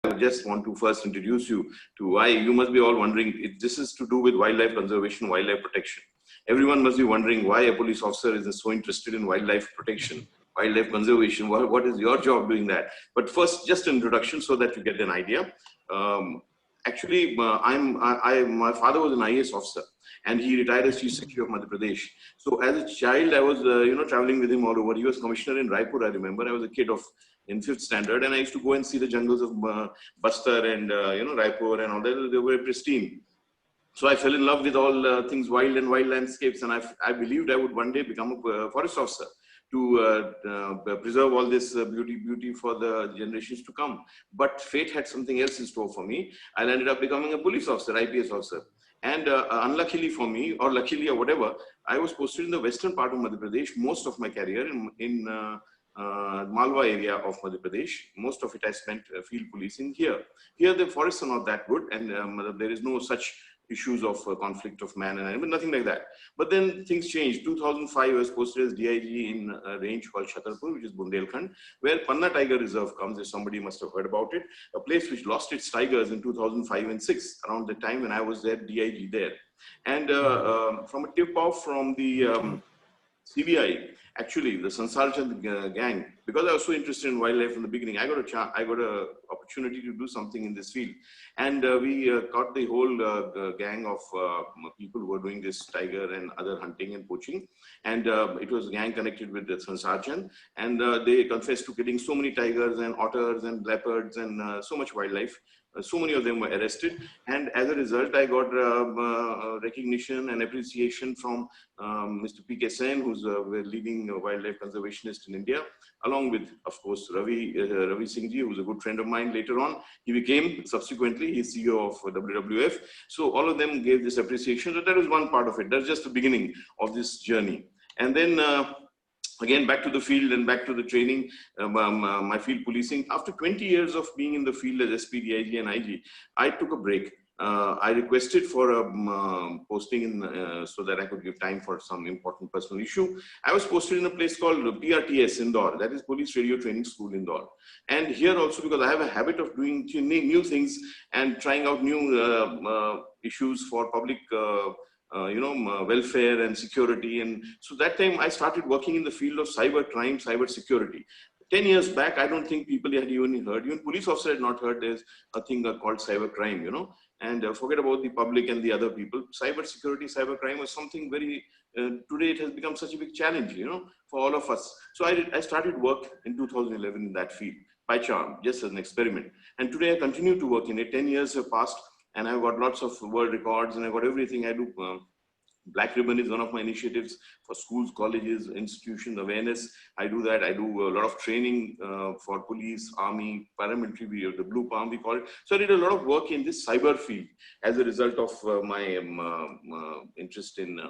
I just want to first introduce you to why you must be all wondering. This is to do with wildlife conservation, wildlife protection. Everyone must be wondering why a police officer is so interested in wildlife protection, wildlife conservation. What is your job doing that? But first, just an introduction so that you get an idea. Um, Actually, my father was an IAS officer, and he retired as Chief Secretary of Madhya Pradesh. So as a child, I was traveling with him all over. He was commissioner in Raipur. I remember I was a kid of in 5th standard, and I used to go and see the jungles of Bastar and Raipur and all that. They were pristine. So I fell in love with all things wild and wild landscapes, and I believed I would one day become a forest officer to preserve all this beauty for the generations to come. But fate had something else in store for me. I ended up becoming a police officer, IPS officer. And unluckily for me, or luckily or whatever, I was posted in the western part of Madhya Pradesh most of my career in Malwa area of Madhya Pradesh. Most of it I spent field policing here. Here the forests are not that good, and there is no such issues of conflict of man and animal, nothing like that. But then things changed. 2005, I was posted as DIG in a range called Chhatarpur, which is Bundelkhand, where Panna Tiger Reserve comes, if somebody must have heard about it, a place which lost its tigers in 2005 and 6, around the time when I was there, DIG there. And from a tip off from the CBI, actually, the Sansar Chand gang, because I was so interested in wildlife from the beginning, I got a opportunity to do something in this field. And we caught the whole gang of people who were doing this tiger and other hunting and poaching. And it was a gang connected with the Sansar Chand. And they confessed to killing so many tigers and otters and leopards and so much wildlife. So many of them were arrested, and as a result, I got recognition and appreciation from Mr. P.K. Sen, who's a leading wildlife conservationist in India, along with, of course, Ravi Singh ji, who's a good friend of mine later on. He became, subsequently, he's CEO of WWF. So all of them gave this appreciation. So that was one part of it. That's just the beginning of this journey. And then, again, back to the field and back to the training, my field policing. After 20 years of being in the field as SP, DIG and IG, I took a break. I requested for a posting in, so that I could give time for some important personal issue. I was posted in a place called PRTS, Indore, that is Police Radio Training School, Indore. And here also, because I have a habit of doing new things and trying out new issues for public welfare and security. And so that time I started working in the field of cyber crime, cyber security. 10 years back, I don't think people had even heard, even police officers had not heard there's a thing called cyber crime, and forget about the public and the other people. Cyber security, cyber crime was something very, today it has become such a big challenge, for all of us. So I started work in 2011 in that field by charm, just as an experiment. And today I continue to work in it. 10 years have passed. And I've got lots of world records, and I've got everything I do. Black Ribbon is one of my initiatives for schools, colleges, institutions, awareness. I do that. I do a lot of training for police, army, paramilitary, the Blue Palm, we call it. So I did a lot of work in this cyber field as a result of my interest in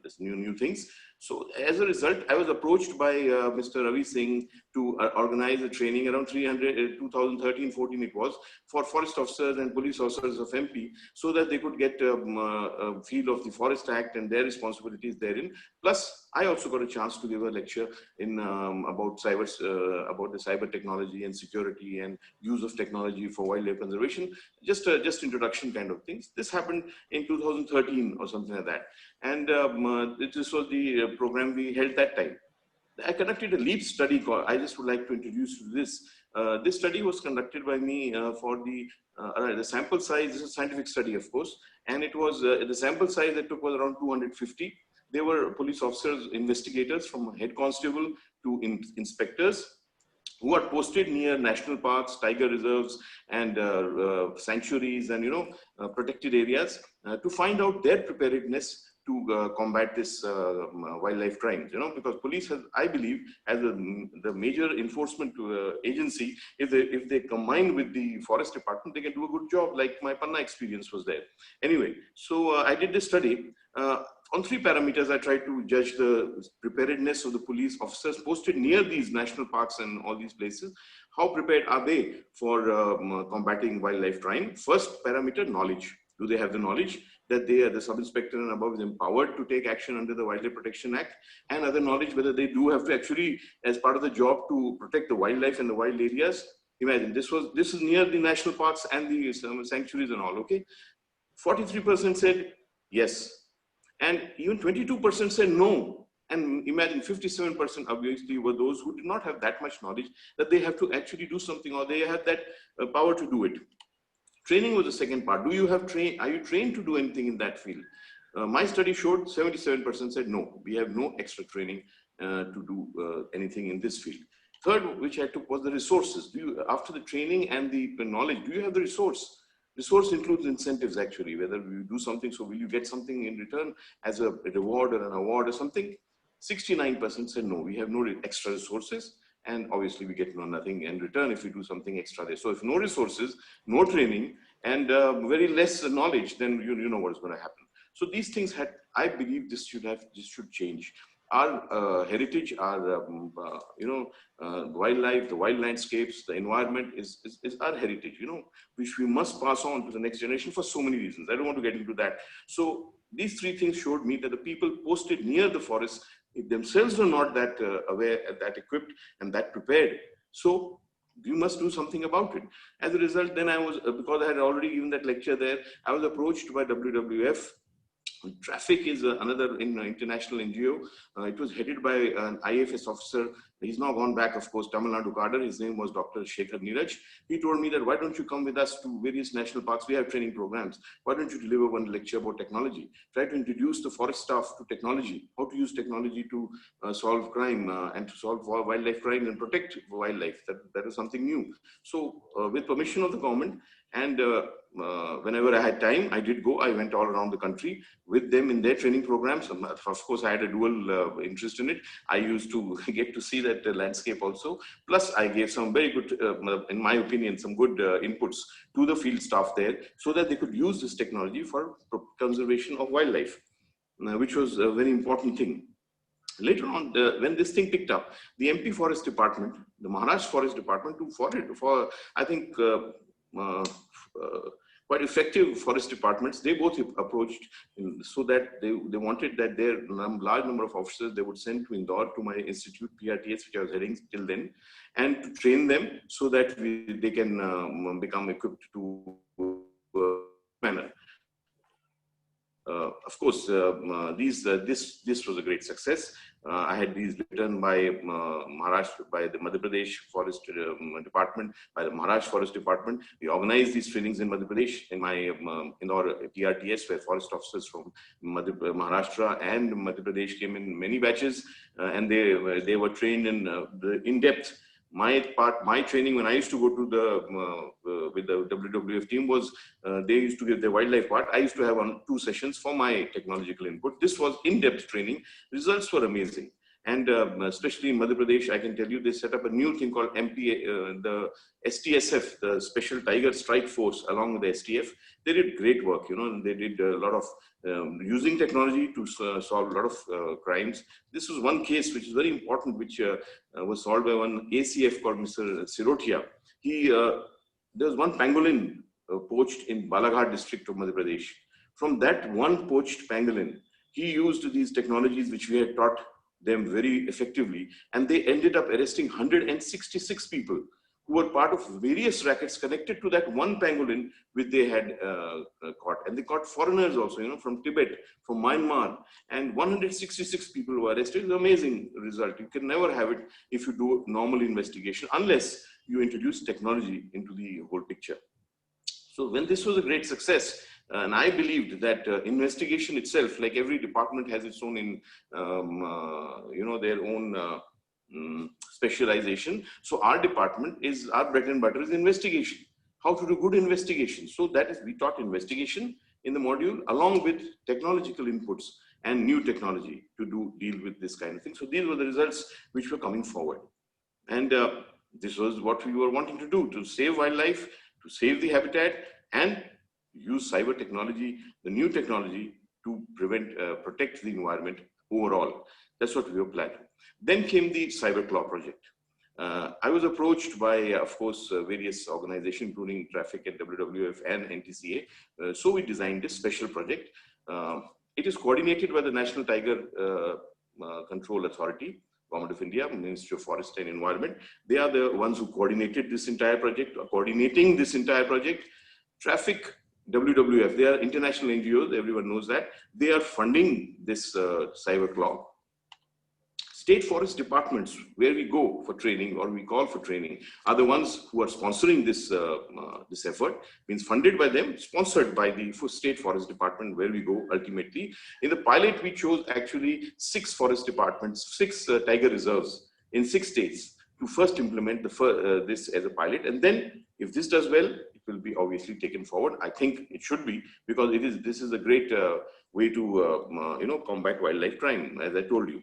this new things. So as a result, I was approached by Mr. Ravi Singh to organize a training around 2013-14 it was, for forest officers and police officers of MP, so that they could get a feel of the Forest Act and their responsibilities therein. Plus, I also got a chance to give a lecture in about the cyber technology and security and use of technology for wildlife conservation. Just introduction kind of things. This happened in 2013 or something like that. And this was the program we held that time. I conducted a LEAP study called, I just would like to introduce you to this. This study was conducted by me for the sample size. This is a scientific study, of course, and it was the sample size that took was around 250. They were police officers, investigators from head constable to inspectors who are posted near national parks, tiger reserves, and sanctuaries and protected areas to find out their preparedness to combat this wildlife crimes, because police has, I believe, as the major enforcement agency, if they combine with the forest department, they can do a good job, like my Panna experience was there. Anyway, so I did this study. On 3 parameters, I tried to judge the preparedness of the police officers posted near these national parks and all these places. How prepared are they for combating wildlife crime? First parameter, knowledge. Do they have the knowledge that they are the sub-inspector and above is empowered to take action under the Wildlife Protection Act, and other knowledge whether they do have to actually, as part of the job, to protect the wildlife and the wild areas? Imagine, this is near the national parks and the sanctuaries and all, okay? 43% said yes. And even 22% said no. And imagine 57% obviously were those who did not have that much knowledge that they have to actually do something, or they have that power to do it. Training was the second part. Are you trained to do anything in that field? My study showed 77% said no, we have no extra training to do anything in this field. Third, which I took, was the resources. After the training and the knowledge, do you have the resource? Resource includes incentives actually, whether you do something, so will you get something in return as a reward or an award or something? 69% said no, we have no extra resources, and obviously we get nothing in return if we do something extra there. So if no resources, no training, and very less knowledge, then you know what is going to happen. So these things I believe this should change. Our heritage, our wildlife, the wild landscapes, the environment is our heritage, which we must pass on to the next generation for so many reasons. I don't want to get into that. So these three things showed me that the people posted near the forest themselves were not that aware, that equipped, and that prepared. So you must do something about it. As a result, then I was, because I had already given that lecture there, I was approached by WWF. Traffic is another international NGO. It was headed by an IFS officer. He's now gone back, of course, Tamil Nadu cadre. His name was Dr. Shekhar Neeraj. He told me that, why don't you come with us to various national parks? We have training programs. Why don't you deliver one lecture about technology? Try to introduce the forest staff to technology, how to use technology to solve crime and to solve wildlife crime and protect wildlife. That is something new. So with permission of the government, and whenever I had time, I did go. I went all around the country with them in their training programs. Of course, I had a dual interest in it. I used to get to see that landscape also. Plus, I gave some very good, in my opinion, some good inputs to the field staff there, so that they could use this technology for conservation of wildlife, which was a very important thing. Later on, when this thing picked up, the MP Forest Department, the Maharashtra Forest Department, for I think quite effective forest departments, they both approached so that they wanted that their large number of officers they would send to Indore, to my institute, PRTS, which I was heading till then, and to train them so that they can become equipped to manner. Of course, this was a great success. I had these written by Maharashtra, by the Madhya Pradesh Forest Department, by the Maharashtra Forest Department. We organized these trainings in Madhya Pradesh, in our PRTS, where forest officers from Maharashtra and Madhya Pradesh came in many batches, and they were trained in depth. My training when I used to go to with the WWF team was they used to give the wildlife part. I used to have 2 sessions for my technological input. This was in-depth training. Results were amazing. And especially in Madhya Pradesh, I can tell you, they set up a new thing called MPA, the STSF, the Special Tiger Strike Force, along with the STF. They did great work, and they did a lot of using technology to solve a lot of crimes. This was one case which is very important, which was solved by one ACF called Mr. Sirotia. There was one pangolin poached in Balaghat district of Madhya Pradesh. From that one poached pangolin, he used these technologies which we had taught them very effectively, and they ended up arresting 166 people who were part of various rackets connected to that one pangolin which they had caught. And they caught foreigners also, from Tibet, from Myanmar, and 166 people were arrested. It's an amazing result. You can never have it if you do normal investigation, unless you introduce technology into the whole picture. So when this was a great success, and I believed that investigation itself, like every department has its own, their own specialization. So our department our bread and butter is investigation. How to do good investigation. So that is, we taught investigation in the module along with technological inputs and new technology to deal with this kind of thing. So these were the results which were coming forward. And this was what we were wanting to do, to save wildlife, to save the habitat, and use cyber technology, the new technology, to protect the environment overall. That's what we were planning. Then came the Cyberclaw project. I was approached by, of course, various organizations, including Traffic and WWF and NTCA. So we designed this special project. It is coordinated by the National Tiger Control Authority. Government of India, Ministry of Forest and Environment. They are the ones who coordinated this entire project, or coordinating this entire project. Traffic, WWF, they are international NGOs, everyone knows that. They are funding this cyber claw. State forest departments, where we go for training or we call for training, are the ones who are sponsoring this this effort. Means funded by them, sponsored by the state forest department, where we go ultimately. In the pilot, we chose actually 6 forest departments, 6 tiger reserves in 6 states to first implement this as a pilot, and then if this does well, it will be obviously taken forward. I think it should be, because this is a great way to combat wildlife crime, as I told you.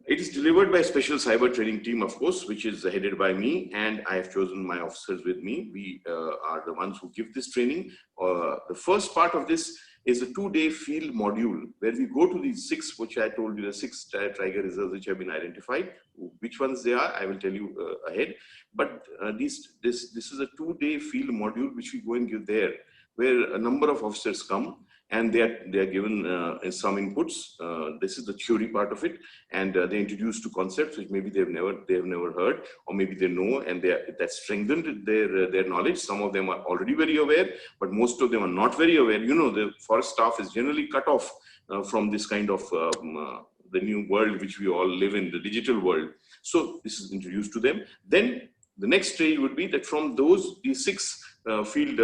It is delivered by a special cyber training team, of course, which is headed by me, and I have chosen my officers with me. We are the ones who give this training. The first part of this is a 2-day field module where we go to these 6, which I told you, the 6 tiger reserves which have been identified. Which ones they are, I will tell you ahead. But this is a 2-day field module which we go and give there, where a number of officers come. And they are given some inputs. This is the theory part of it, and they introduced to concepts which maybe they have never heard, or maybe they know, and that strengthened their knowledge. Some of them are already very aware, but most of them are not very aware. You know, the forest staff is generally cut off from this kind of the new world which we all live in, the digital world. So this is introduced to them. Then the next stage would be that from these 6 field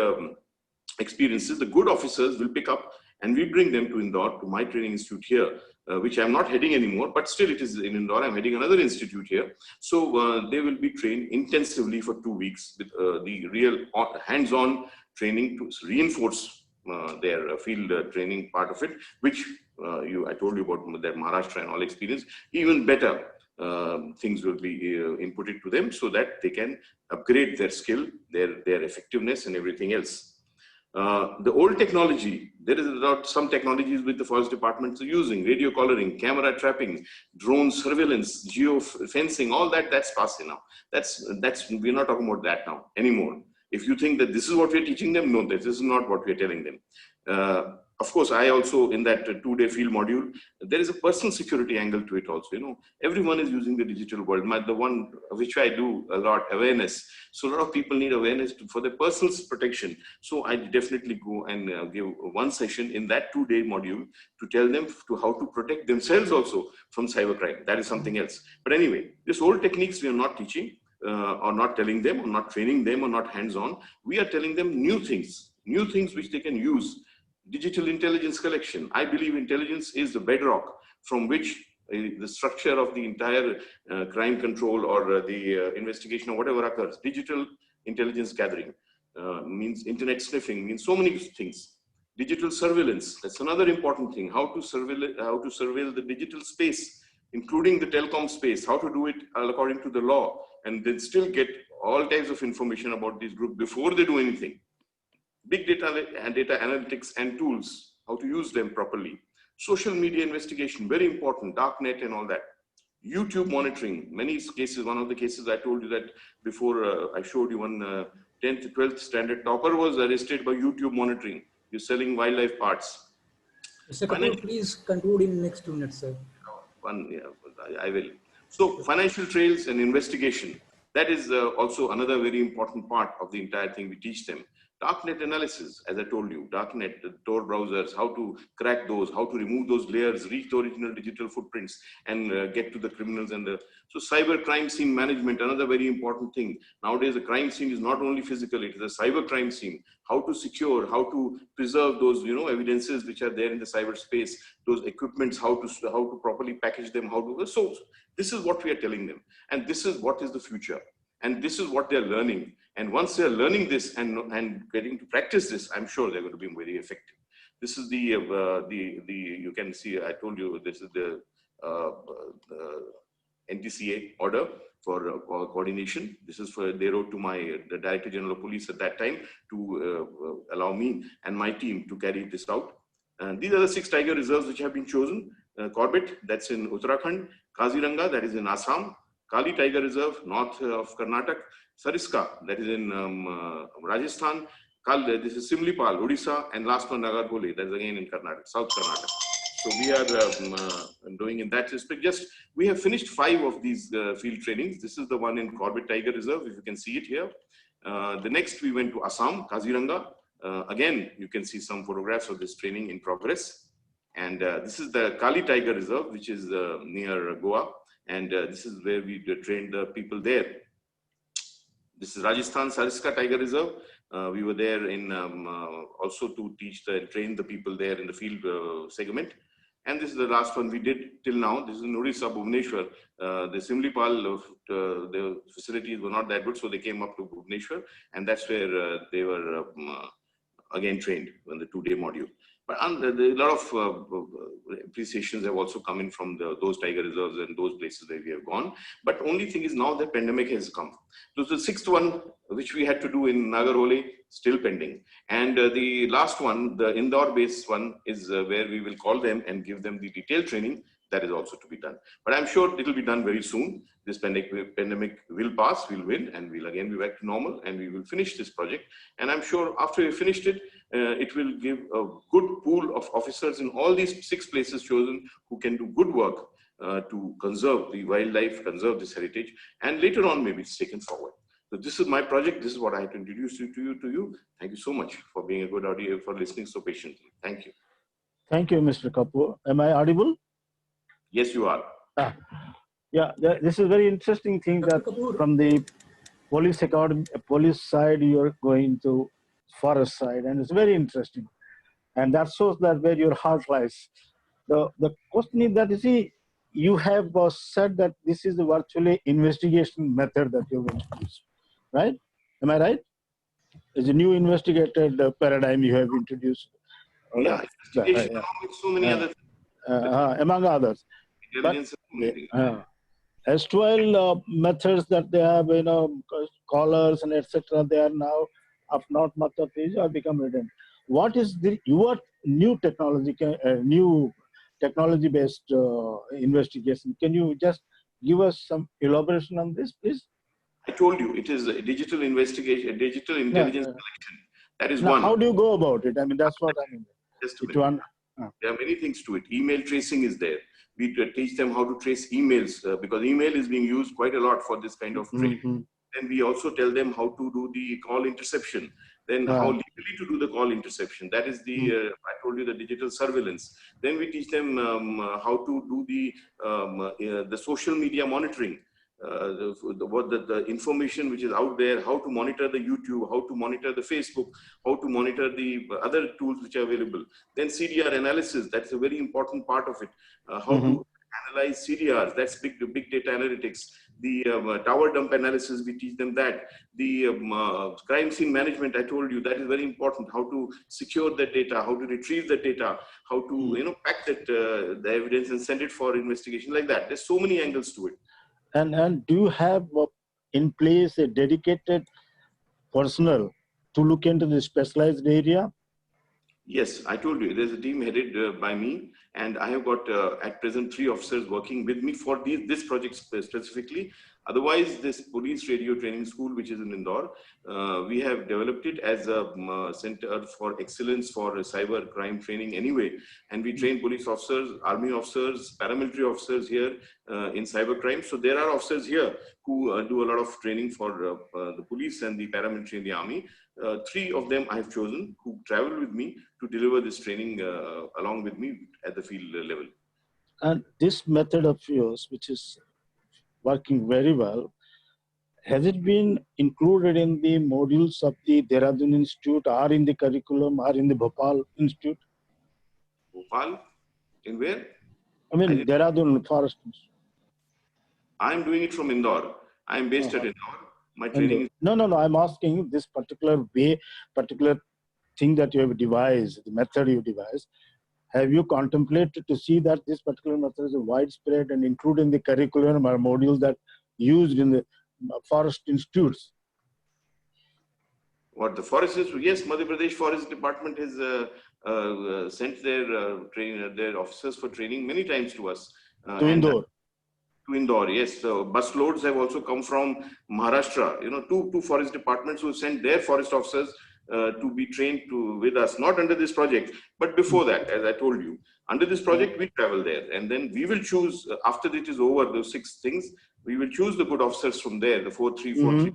experiences, the good officers will pick up and we bring them to Indore, to my training institute here, which I'm not heading anymore, but still it is in Indore. I'm heading another institute here. So they will be trained intensively for 2 weeks with the real hands-on training to reinforce their field training part of it, which I told you about their Maharashtra and all experience. Even better things will be inputted to them so that they can upgrade their skill, their effectiveness and everything else. The old technology, there is some technologies which the forest departments are using: radio collaring, camera trapping, drone surveillance, geo fencing, all that's passé now. We're not talking about that now anymore. If you think that this is what we're teaching them, no, this is not what we're telling them. Of course, I also, in that 2-day field module, there is a personal security angle to it also. You know, everyone is using the digital world. The one which I do a lot, awareness. So a lot of people need awareness for their personal protection. So I definitely go and give one session in that 2-day module to tell them how to protect themselves also from cybercrime. That is something else. But anyway, these old techniques we are not teaching or not telling them or not training them or not hands-on. We are telling them new things which they can use. Digital intelligence collection. I believe intelligence is the bedrock from which the structure of the entire crime control or the investigation or whatever occurs. Digital intelligence gathering means internet sniffing, means so many things. Digital surveillance, that's another important thing. How to surveil the digital space, including the telecom space, how to do it according to the law, and then still get all types of information about these groups before they do anything. Big data and data analytics and tools, how to use them properly. Social media investigation, very important, darknet and all that. YouTube monitoring, many cases, one of the cases I told you that before I showed you, one 10th, 12th standard topper was arrested by YouTube monitoring. You're selling wildlife parts. Mr. Kapoor, please conclude in next 2 minutes, sir. I will. So financial trails and investigation, that is also another very important part of the entire thing we teach them. Darknet analysis, as I told you, darknet, the Tor browsers, how to crack those, how to remove those layers, reach the original digital footprints and get to the criminals. So cyber crime scene management, another very important thing. Nowadays, the crime scene is not only physical, it is a cyber crime scene. How to secure, how to preserve those, evidences which are there in the cyberspace, those equipments, how to properly package them, so this is what we are telling them. And this is what is the future. And this is what they're learning. And once they're learning this and getting to practice this, I'm sure they're going to be very effective. This is the you can see, I told you, this is the NTCA order for coordination. This is they wrote to the Director General of Police at that time to allow me and my team to carry this out. And these are the 6 tiger reserves which have been chosen. Corbett, that's in Uttarakhand. Kaziranga, that is in Assam. Kali Tiger Reserve, north of Karnataka. Sariska, that is in Rajasthan. This is Simlipal, Odisha. And last one, Nagarhole, that is again in Karnataka, South Karnataka. So we are doing in that respect. We have finished 5 of these field trainings. This is the one in Corbett Tiger Reserve, if you can see it here. The next we went to Assam, Kaziranga. Again, you can see some photographs of this training in progress. And this is the Kali Tiger Reserve, which is near Goa. And this is where we trained the people there. This is Rajasthan Sariska Tiger Reserve. We were there in also to train the people there in the field segment. And this is the last one we did till now. This is in Odisha, Bhubaneswar. The Simlipal, the facilities were not that good, so they came up to Bhubaneswar, and that's where they were again trained on the 2-day module. But a lot of appreciations have also come in from those tiger reserves and those places where we have gone. But only thing is now the pandemic has come. So the 6th one, which we had to do in Nagarhole, still pending. And the last one, the Indore-based one, is where we will call them and give them the detailed training. That is also to be done. But I'm sure it will be done very soon. This pandemic will pass, we'll win, and we'll again be back to normal, and we will finish this project. And I'm sure after we finished it, it will give a good pool of officers in all these 6 places chosen who can do good work to conserve the wildlife, conserve this heritage, and later on maybe it's taken forward. So this is my project. This is what I had to introduce you to. Thank you so much for being a good audience, for listening so patiently. Thank you. Thank you, Mr. Kapoor. Am I audible? Yes, you are. Yeah, this is very interesting thing that from the police side, you're going to forest side, and it's very interesting. And that shows that where your heart lies. The question is that, you see, you have said that this is a virtually investigation method that you've introduced, right? Am I right? It's a new investigated paradigm you have introduced. Yeah, investigation along with so many other things. Among others. But, S12 methods that they have, collars and etc., they are now of not much of use or become redundant. What is your new technology-based investigation? Can you just give us some elaboration on this, please? I told you, it is a digital investigation, digital intelligence collection. That is one. How do you go about it? I mean, that's what I mean. Just a minute. There are many things to it. Email tracing is there. We teach them how to trace emails because email is being used quite a lot for this kind of training. Then we also tell them how to do the call interception. Then how legally to do the call interception. That is the, I told you, the digital surveillance. Then we teach them how to do the social media monitoring. The information which is out there, how to monitor the YouTube, how to monitor the Facebook, how to monitor the other tools which are available. Then CDR analysis, that's a very important part of it. How to analyze CDRs, that's big data analytics. The tower dump analysis, we teach them that. The crime scene management, I told you, that is very important. How to secure the data, how to retrieve the data, how to pack that the evidence and send it for investigation, like that. There's so many angles to it. And do you have in place a dedicated personnel to look into the specialized area? Yes, I told you, there's a team headed by me, and I have got at present 3 officers working with me for this project specifically. Otherwise, this police radio training school, which is in Indore, we have developed it as a center for excellence for cyber crime training anyway. And we train police officers, army officers, paramilitary officers here in cyber crime. So there are officers here who do a lot of training for the police and the paramilitary and the army. 3 of them I have chosen who travel with me to deliver this training along with me at the field level. And this method of yours, which is working very well, has it been included in the modules of the Dehradun Institute or in the curriculum or in the Bhopal Institute? Bhopal? In where? I mean, Dehradun Forest Institute. I'm doing it from Indore. I'm based at Indore. My training is... No. I'm asking this particular thing that you have devised, the method you devised. Have you contemplated to see that this particular method is widespread and included in the curriculum or modules that used in the forest institutes? What the forest is? Yes, Madhya Pradesh Forest Department has sent their officers for training many times to us. To Indore. To Indore, yes. So bus loads have also come from Maharashtra. Two forest departments who sent their forest officers to be trained with us, not under this project, but before that, as I told you. Under this project, we travel there, and then we will choose, after it is over, those 6 things, we will choose the good officers from there, the 4, 3, 4, 3,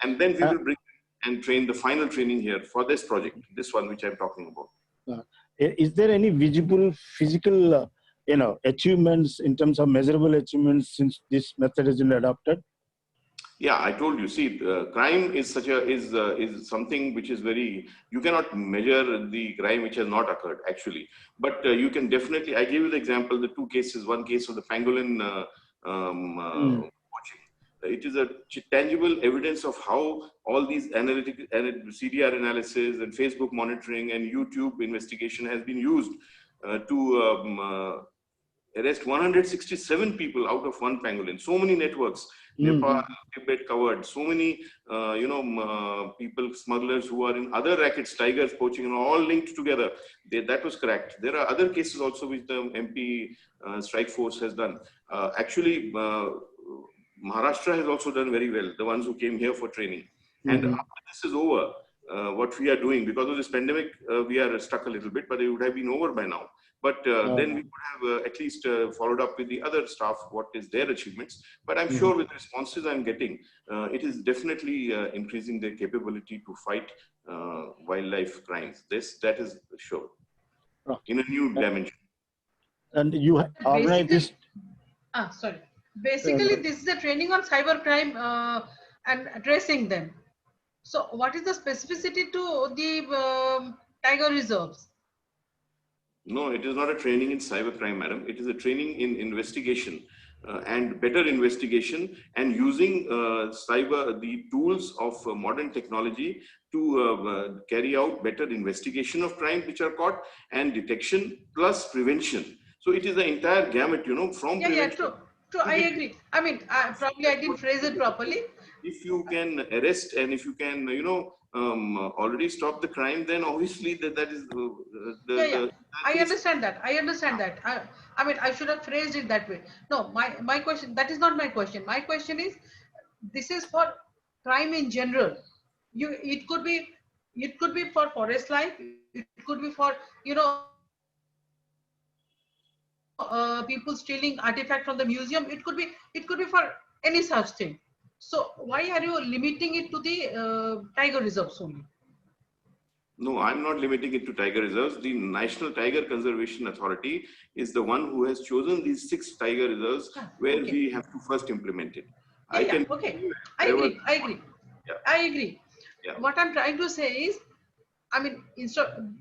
and then we will bring and train the final training here for this project, this one which I'm talking about. Is there any visible physical, achievements in terms of measurable achievements since this method has been adopted? Yeah, I told you. See, crime is is something which is you cannot measure the crime which has not occurred actually, but you can definitely. I gave you the example, the 2 cases. One case of the pangolin watching. It is a tangible evidence of how all these CDR analysis and Facebook monitoring and YouTube investigation has been used to arrest 167 people out of one pangolin. So many networks, Nepal, Tibet covered. So many, people, smugglers who are in other rackets, tigers poaching, all linked together. That was cracked. There are other cases also which the MP Strike Force has done. Actually, Maharashtra has also done very well. The ones who came here for training. And after this is over, what we are doing, because of this pandemic, we are stuck a little bit, but it would have been over by now. But then we could have at least followed up with the other staff, what is their achievements. But I'm sure with responses I'm getting, it is definitely increasing their capability to fight wildlife crimes. That is sure, in a new dimension. And you organize this? Sorry. Basically, this is a training on cybercrime and tracing them. So what is the specificity to the tiger reserves? No, it is not a training in cybercrime, madam. It is a training in investigation and better investigation, and using the tools of modern technology to carry out better investigation of crimes which are caught, and detection plus prevention. So it is the entire gamut, from prevention. Yeah, true. I agree. I mean, probably I didn't phrase it properly. If you can arrest and if you can, already stop the crime, then obviously that is I understand that. I mean, I should have phrased it that way. No, my question, that is not my question. My question is, this is for crime in general. It could be for forest life. It could be for, people stealing artifact from the museum. It could be for any such thing. So why are you limiting it to the tiger reserves only? No, I'm not limiting it to tiger reserves. The National Tiger Conservation Authority is the one who has chosen these 6 tiger reserves where we have to first implement it. I agree. Yeah. I agree. Yeah. What I'm trying to say is, I mean,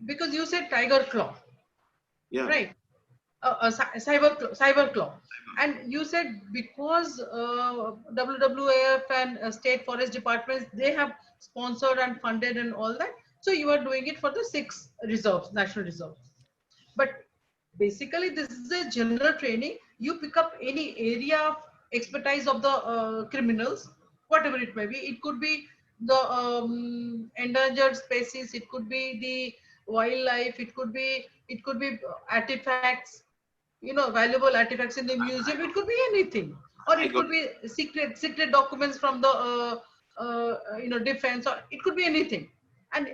because you said tiger claw, right? Cyber claw, and you said because WWF and state forest departments, they have sponsored and funded and all that, so you are doing it for the 6 reserves, national reserves. But basically this is a general training. You pick up any area of expertise of the criminals, whatever it may be. It could be the endangered species, it could be the wildlife, it could be artifacts, valuable artifacts in the museum. It could be anything, or it could be secret documents from the defense, or it could be anything. And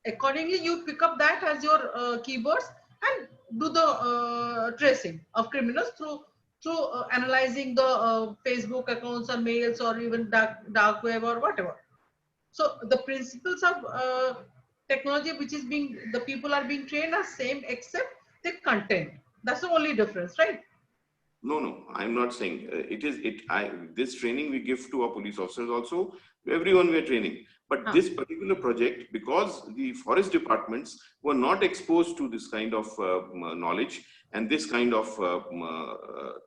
accordingly, you pick up that as your keywords and do the tracing of criminals through analyzing the Facebook accounts or mails or even dark web or whatever. So the principles of technology which is the people are being trained are same, except the content. That's the only difference, right? No, I'm not saying this training we give to our police officers also, everyone we are training. But this particular project, because the forest departments were not exposed to this kind of knowledge and this kind of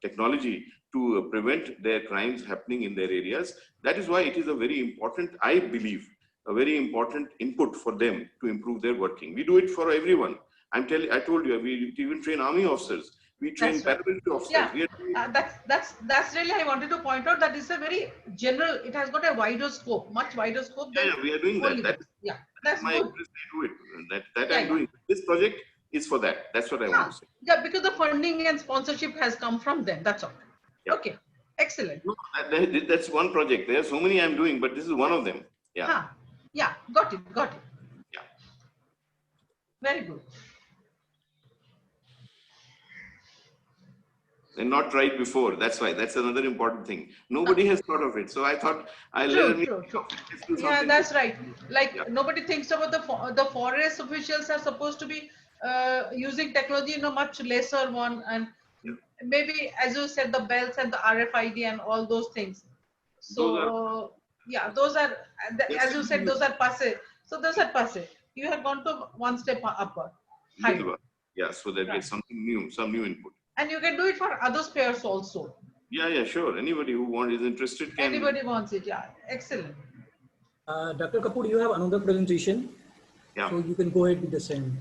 technology to prevent their crimes happening in their areas, that is why it is a very important, I believe, a very important input for them to improve their working. We do it for everyone. I told you, we even train army officers. We train paramilitary officers. Yeah, that's really, I wanted to point out that it's a very general, it has got a wider scope, much wider scope. Yeah, we are doing that. That's my good. interest. I do it. That I'm doing. This project is for that. That's what I want to say. Yeah, because the funding and sponsorship has come from them. That's all. Yeah. Okay, excellent. No, that's one project. There are so many I'm doing, but this is one of them. Yeah. Yeah, got it. Very good. And not tried before. That's why. That's another important thing. Nobody has thought of it. So I thought I'll True, let me true, true. let's do Yeah, something. that's right. Like Yeah. nobody thinks about the forest officials are supposed to be using technology in a much lesser one, and Yeah. maybe as you said, the bells and the RFID and all those things. So Those are yeah, those are they're as you still said, those are passe. So those are passe. You have gone to one step upper, higher, yeah, so that right? gets something new, some new input. And you can do it for other spares also. Yeah, sure. Anybody who is interested can. Anybody wants it, yeah, excellent. Dr. Kapoor, you have another presentation, Yeah. so you can go ahead with the same.